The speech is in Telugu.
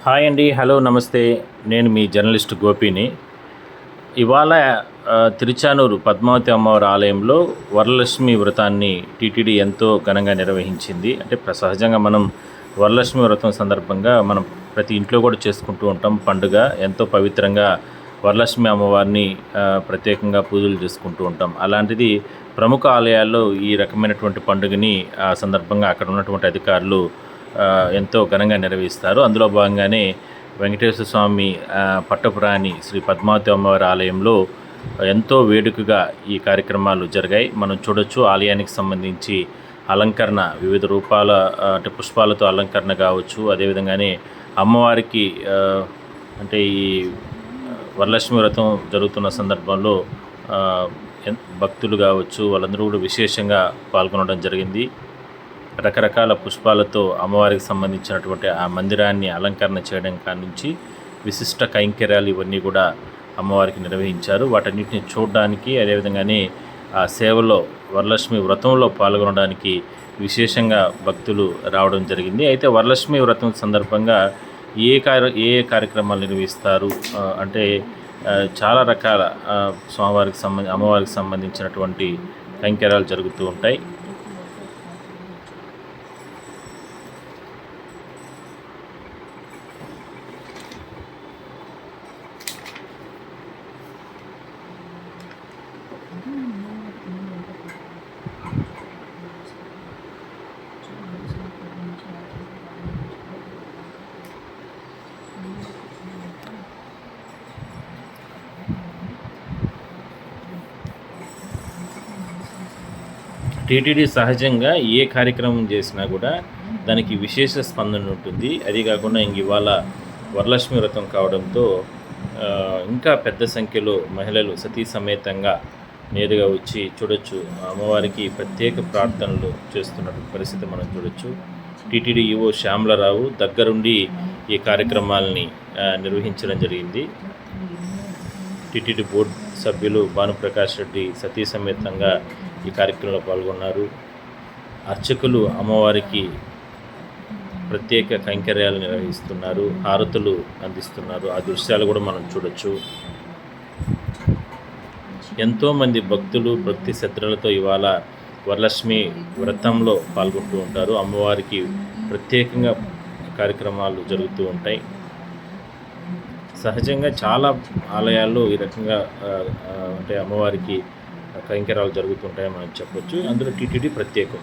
హాయ్ అండి. హలో, నమస్తే. నేను మీ జర్నలిస్ట్ గోపిని. ఇవాళ తిరుచానూరు పద్మావతి అమ్మవారి ఆలయంలో వరలక్ష్మి వ్రతాన్ని టీటీడీ ఎంతో ఘనంగా నిర్వహించింది. అంటే సహజంగా మనం వరలక్ష్మి వ్రతం సందర్భంగా మనం ప్రతి ఇంట్లో కూడా చేసుకుంటూ ఉంటాం పండుగ. ఎంతో పవిత్రంగా వరలక్ష్మి అమ్మవారిని ప్రత్యేకంగా పూజలు చేసుకుంటూ ఉంటాం. అలాంటిది ప్రముఖ ఆలయాల్లో ఈ రకమైనటువంటి పండుగని సందర్భంగా అక్కడ ఉన్నటువంటి అధికారులు ఎంతో ఘనంగా నిర్వహిస్తారు. అందులో భాగంగానే వెంకటేశ్వర స్వామి పట్టపురాణి శ్రీ పద్మావతి అమ్మవారి ఆలయంలో ఎంతో వేడుకగా ఈ కార్యక్రమాలు జరిగాయి. మనం చూడొచ్చు. ఆలయానికి సంబంధించి అలంకరణ వివిధ రూపాల అంటే పుష్పాలతో అలంకరణ కావచ్చు. అదేవిధంగానే అమ్మవారికి అంటే ఈ వరలక్ష్మి వ్రతం జరుగుతున్న సందర్భంలో భక్తులు కావచ్చు, వాళ్ళందరూ కూడా విశేషంగా పాల్గొనడం జరిగింది. రకరకాల పుష్పాలతో అమ్మవారికి సంబంధించినటువంటి ఆ మందిరాన్ని అలంకరణ చేయడం కానుంచి విశిష్ట కైంకర్యాలు ఇవన్నీ కూడా అమ్మవారికి నిర్వహించారు. వాటన్నిటిని చూడడానికి, అదేవిధంగానే ఆ సేవలో వరలక్ష్మి వ్రతంలో పాల్గొనడానికి విశేషంగా భక్తులు రావడం జరిగింది. అయితే వరలక్ష్మి వ్రతం సందర్భంగా ఏ కార్యక్రమాలు నిర్వహిస్తారు అంటే చాలా రకాల అమ్మవారికి సంబంధించినటువంటి కైంకర్యాలు జరుగుతూ ఉంటాయి. టీటీడీ సహజంగా ఏ కార్యక్రమం చేసినా కూడా దానికి విశేష స్పందన ఉంటుంది. అది కాకుండా ఇవాళ వరలక్ష్మి వ్రతం కావడంతో ఇంకా పెద్ద సంఖ్యలో మహిళలు సతీ సమేతంగా నేరుగా వచ్చి చూడొచ్చు. అమ్మవారికి ప్రత్యేక ప్రార్థనలు చేస్తున్నటువంటి పరిస్థితి మనం చూడొచ్చు. టీటీడీ ఈవో శ్యామలరావు దగ్గరుండి ఈ కార్యక్రమాలని నిర్వహించడం జరిగింది. టీటీడీ బోర్డు సభ్యులు భానుప్రకాష్ రెడ్డి సతీ సమేతంగా ఈ కార్యక్రమంలో పాల్గొన్నారు. అర్చకులు అమ్మవారికి ప్రత్యేక కైంకర్యాలు నిర్వహిస్తున్నారు, హారతులు అందిస్తున్నారు. ఆ దృశ్యాలు కూడా మనం చూడొచ్చు. ఎంతోమంది భక్తులు భక్తి శ్రద్ధలతో ఇవాళ వరలక్ష్మి వ్రతంలో పాల్గొంటూ ఉంటారు. అమ్మవారికి ప్రత్యేకంగా కార్యక్రమాలు జరుగుతూ ఉంటాయి. సహజంగా చాలా ఆలయాల్లో ఈ రకంగా అంటే అమ్మవారికి కైంకర్యాలు జరుగుతుంటాయని మనం చెప్పొచ్చు. అందులో టీటీడీ ప్రత్యేకం.